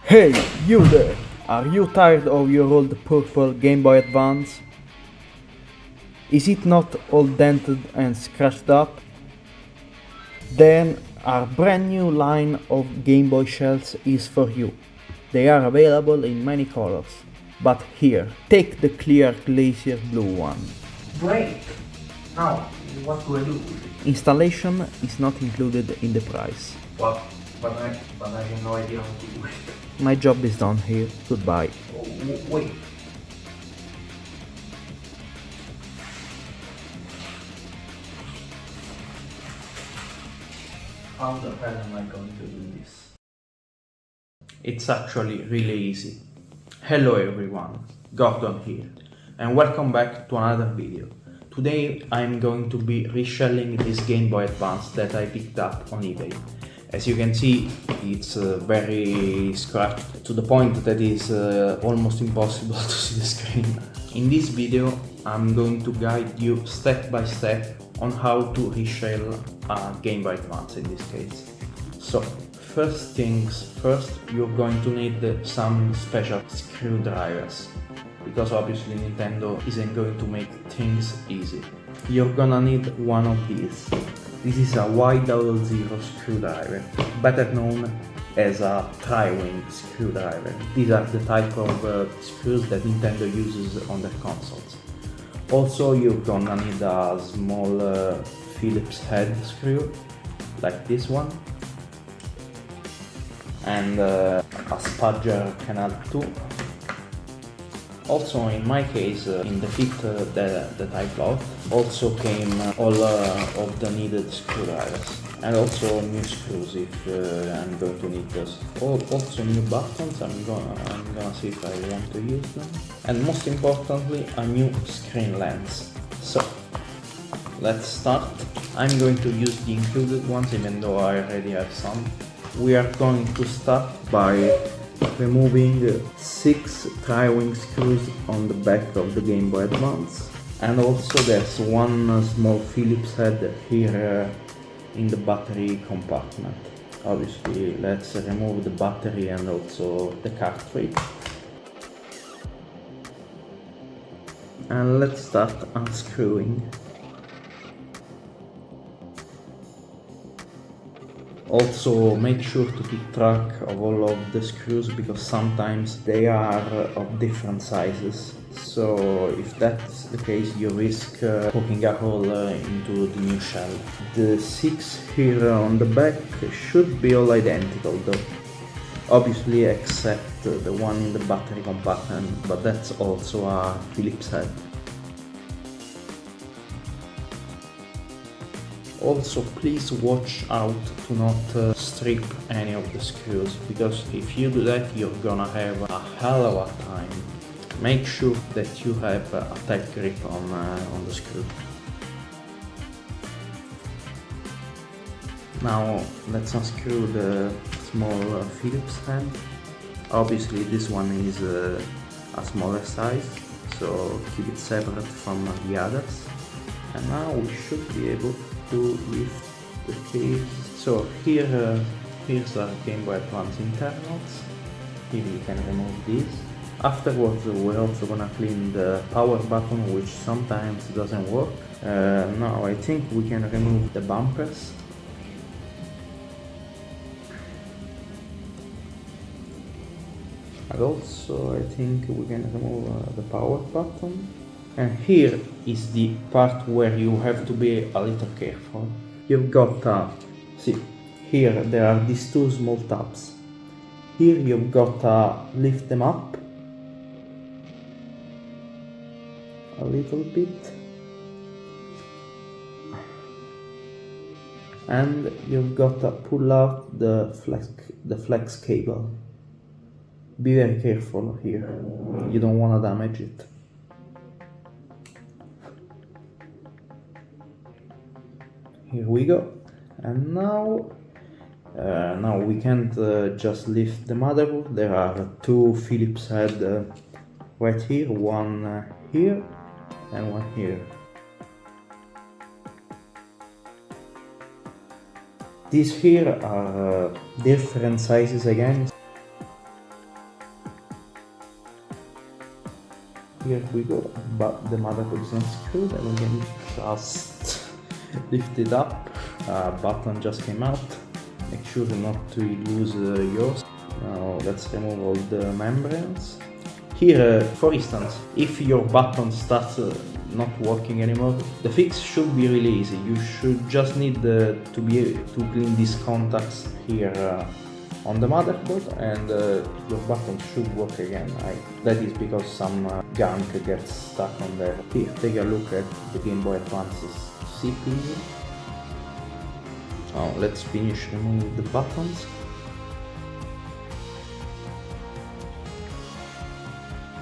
Hey, you there! Are you tired of your old purple Game Boy Advance? Is it not all dented and scratched up? Then our brand new line of Game Boy shells is for you. They are available in many colors. But here, take the clear glacier blue one. Great! Now, what do I do with it? Installation is not included in the price. What? But I have no idea how to do it. My job is done here. Goodbye. Oh, wait. How the hell am I going to do this? It's actually really easy. Hello everyone, Gordon here, and welcome back to another video. Today I'm going to be reshelling this Game Boy Advance that I picked up on eBay. As you can see, it's very scratched to the point that it's almost impossible to see the screen. In this video I'm going to guide you step by step on how to reshell a Game Boy Advance in this case. So, first things first, you're going to need some special screwdrivers, because obviously Nintendo isn't going to make things easy. You're gonna need one of these. This is a Y00 screwdriver, better known as a tri-wing screwdriver. These are the type of screws that Nintendo uses on their consoles. Also, you're gonna need a small Phillips head screw, like this one, and a spudger canal too. Also, in my case, in the kit that I bought, also came all of the needed screwdrivers, and also new screws if I'm going to need those. Also new buttons, I'm gonna see if I want to use them, and most importantly, a new screen lens. So, let's start. I'm going to use the included ones, even though I already have some. We are going to start by removing 6 tri-wing screws on the back of the Game Boy Advance, and also there's one small Phillips head here in the battery compartment. Obviously, let's remove the battery and also the cartridge, and let's start unscrewing. Also, make sure to keep track of all of the screws, because sometimes they are of different sizes. So if that's the case, you risk poking a hole into the new shell. The 6 here on the back should be all identical though. Obviously except the one in the battery compartment, but that's also a Phillips head. Also, please watch out to not strip any of the screws, because if you do that, you're gonna have a hell of a time. Make sure that you have a tight grip on the screw. Now let's unscrew the small Phillips head. Obviously this one is a smaller size, so keep it separate from the others. And now we should be able to lift the case. So here's our Game Boy Advance internals. Here you can remove these. Afterwards, we're also gonna clean the power button, which sometimes doesn't work. Now I think we can remove the bumpers. And also I think we can remove the power button. And here is the part where you have to be a little careful. You've got, see, here there are these 2 small tabs. Here you've got to lift them up a little bit. And you've got to pull out the flex cable. Be very careful here, you don't want to damage it. Here we go. And now we can't just lift the motherboard. There are 2 Phillips heads right here, one here and one here. These here are different sizes again. here we go, but the motherboard is unscrewed and we can just lift it up. Button just came out. Make sure not to lose yours. Now let's remove all the membranes. Here, for instance, if your button starts not working anymore, the fix should be really easy. You should just need to clean these contacts here on the motherboard, and your button should work again. That is because some gunk gets stuck on there. Here, take a look at the Game Boy Advance's CPU. Now let's finish removing the buttons.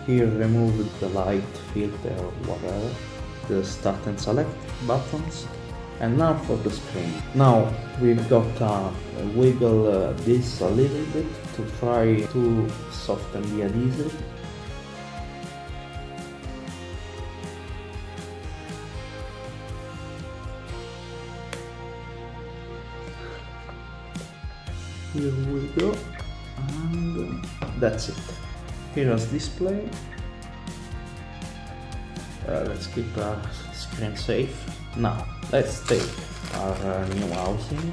Here remove the light filter or whatever, the start and select buttons, and now for the screen. Now we've got wiggle this a little bit to try to soften the adhesive. Here we go, and that's it. Here's display. Let's keep our screen safe. Now let's take our new housing.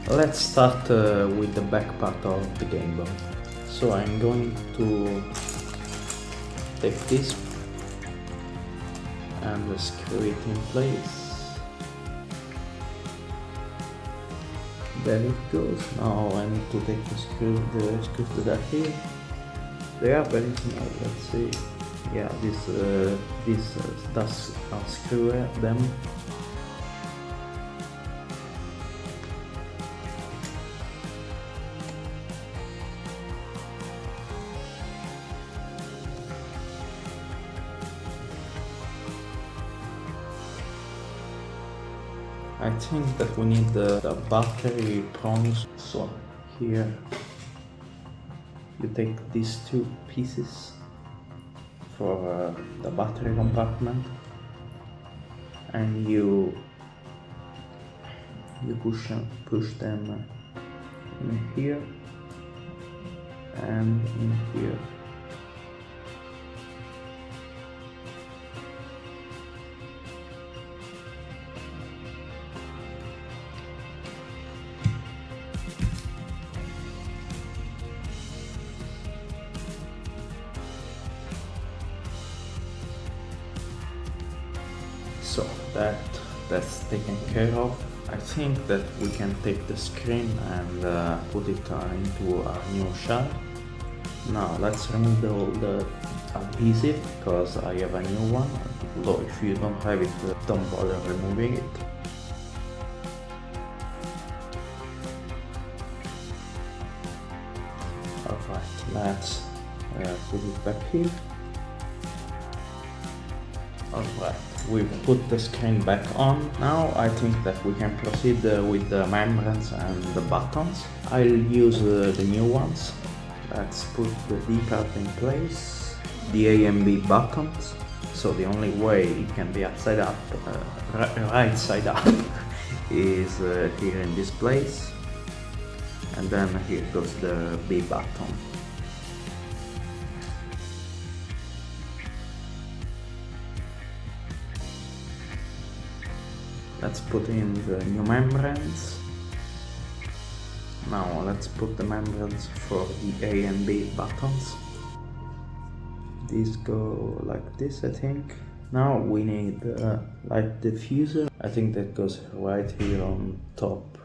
Let's start with the back part of the Game Boy. So I'm going to take this and screw it in place. There it goes. Now I need to take the screws that are here. They are very small. Let's see. Yeah, this does unscrew them. I think that we need the battery prongs. So here you take these two pieces for the battery compartment, and you push them in here and in here. So that's taken care of. I think that we can take the screen and put it into our new shell. Now let's remove all the adhesive, because I have a new one. Although if you don't have it, don't bother removing it. Alright, let's put it back here. Alright, we've put the screen back on. Now I think that we can proceed with the membranes and the buttons. I'll use the new ones. Let's put the D part in place. The A and B buttons. So the only way it can be upside up, right side up, is here in this place. And then here goes the B button. Let's put in the new membranes. Now let's put the membranes for the A and B buttons. These go like this, I think. Now we need light diffuser. I think that goes right here on top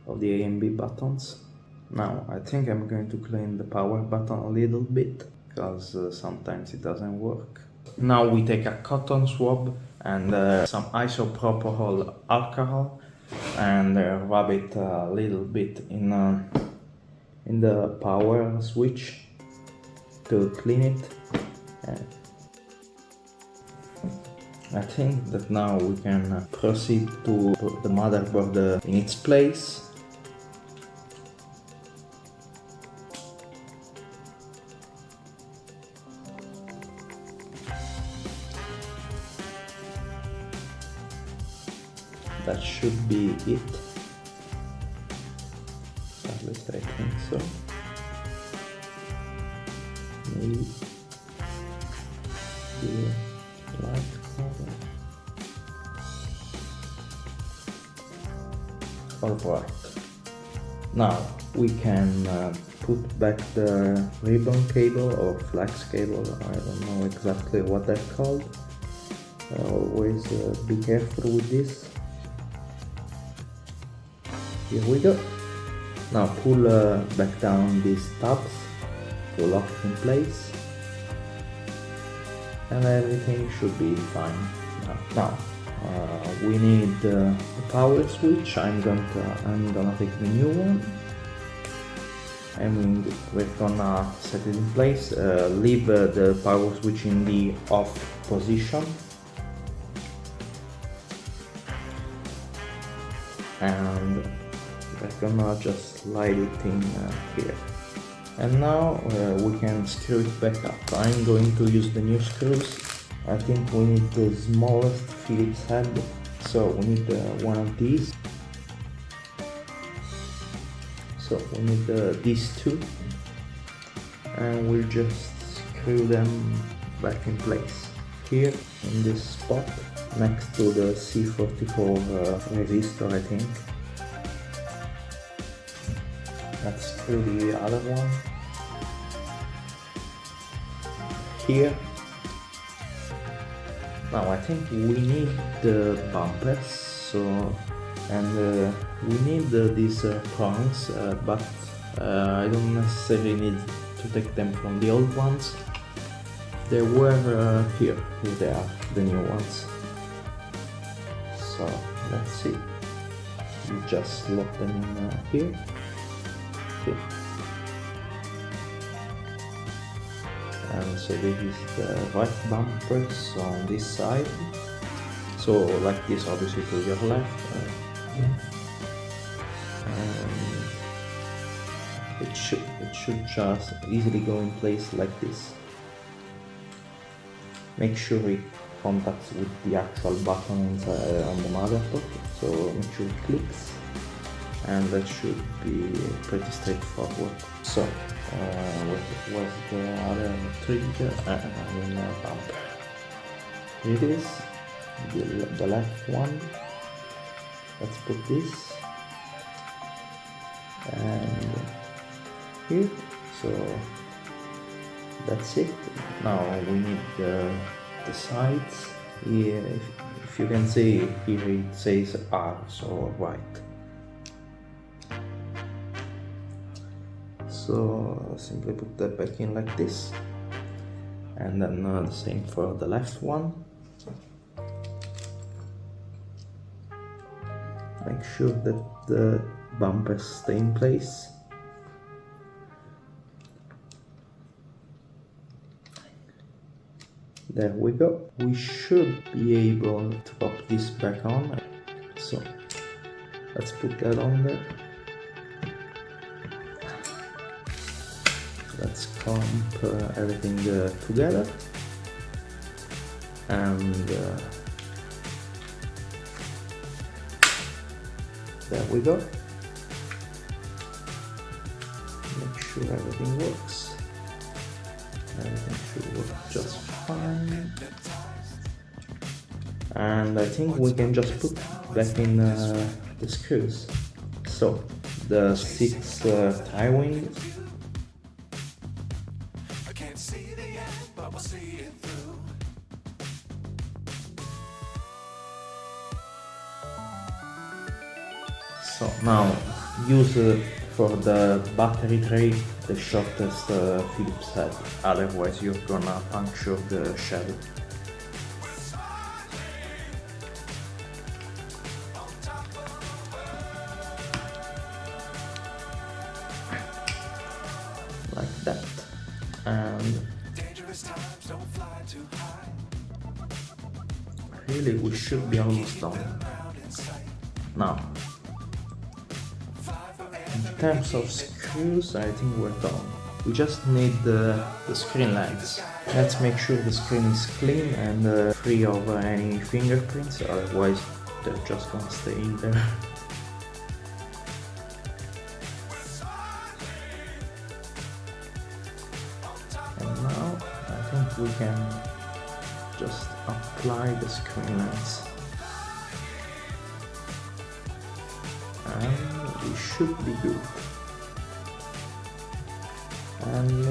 of the A and B buttons. Now I think I'm going to clean the power button a little bit, because sometimes it doesn't work. Now we take a cotton swab and some isopropyl alcohol and rub it a little bit in the power switch to clean it. I think that now we can proceed to put the motherboard in its place. That should be it. so maybe the light color. Alright, now we can put back the ribbon cable or flex cable, I don't know exactly what they're called. Always be careful with this. Here we go. Now pull back down these tabs to lock it in place, and everything should be fine. Now we need the power switch. I'm gonna take the new one, and we're gonna set it in place. Leave the power switch in the off position, and we're gonna just slide it in here. And now we can screw it back up. I'm going to use the new screws. I think we need the smallest Phillips head, so we need one of these. So we need these two, and we'll just screw them back in place here in this spot next to the C44 resistor, I think. Let's screw the other one here. Now I think we need the bumpers, so, and we need these prongs, but I don't necessarily need to take them from the old ones. They were here they are, the new ones. So let's see, you just lock them in here. And so this is the right bumpers on this side, so like this, obviously to your left, and it should just easily go in place like this. Make sure it contacts with the actual button inside on the motherboard, so make sure it clicks, and that should be pretty straightforward. So what was the other trigger? Bumper. Here it is, the left one. Let's put this and here. So that's it. Now we need the sides. Here, if you can see, here it says R, so right. So simply put that back in like this, and then the same for the left one. Make sure that the bumpers stay in place. There we go. We should be able to pop this back on. So let's put that on there. Let's clump everything together, and there we go. Make sure everything works. Everything should work just fine. And I think we can just put back in the screws. So the 6 tie wings. So now use for the battery tray the shortest Phillips head, otherwise you're gonna puncture the shell. Like that. And really we should be almost done. Now, in terms of screws, I think we're done. We just need the screen lens. Let's make sure the screen is clean and free of any fingerprints, otherwise they're just gonna stay in there. we can just apply the screen lens. And we should be good. And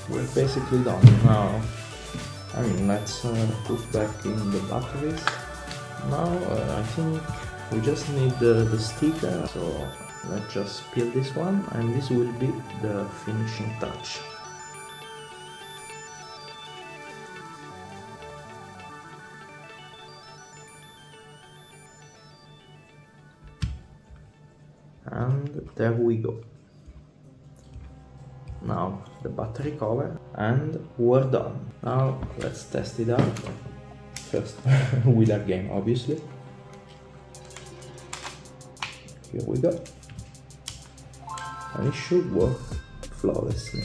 we're basically done now. I mean, let's put back in the batteries. Now I think we just need the sticker, so let's just peel this one, and this will be the finishing touch. And there we go. Now the battery cover, and we're done. Now let's test it out. First with our game, obviously. Here we go. And it should work flawlessly.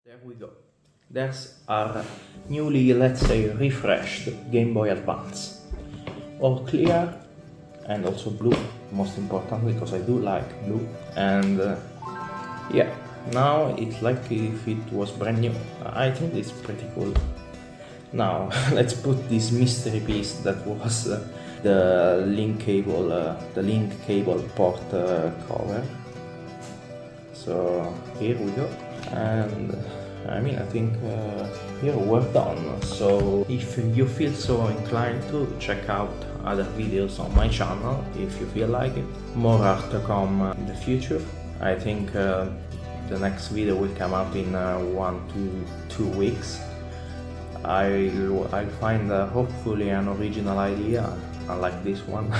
There we go. There's our newly, let's say, refreshed Game Boy Advance. All clear and also blue, most importantly, because I do like blue. And yeah, now it's like if it was brand new. I think it's pretty cool. Now let's put this mystery piece that was the link cable port cover. So here we go. And I mean, I think here we're done. So if you feel so inclined to, check out other videos on my channel if you feel like it. More art to come in the future. I think the next video will come out in 1 to 2 weeks. I'll find hopefully an original idea, unlike this one.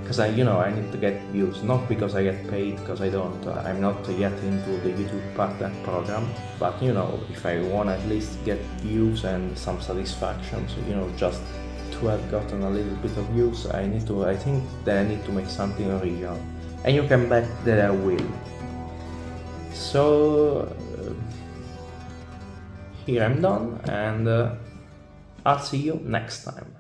Because I need to get views, not because I get paid, because I don't. I'm not yet into the YouTube partner program, but if I want at least get views and some satisfaction, so just to have gotten a little bit of views, I think that I need to make something original, and you can bet that I will. So here I'm done, and I'll see you next time.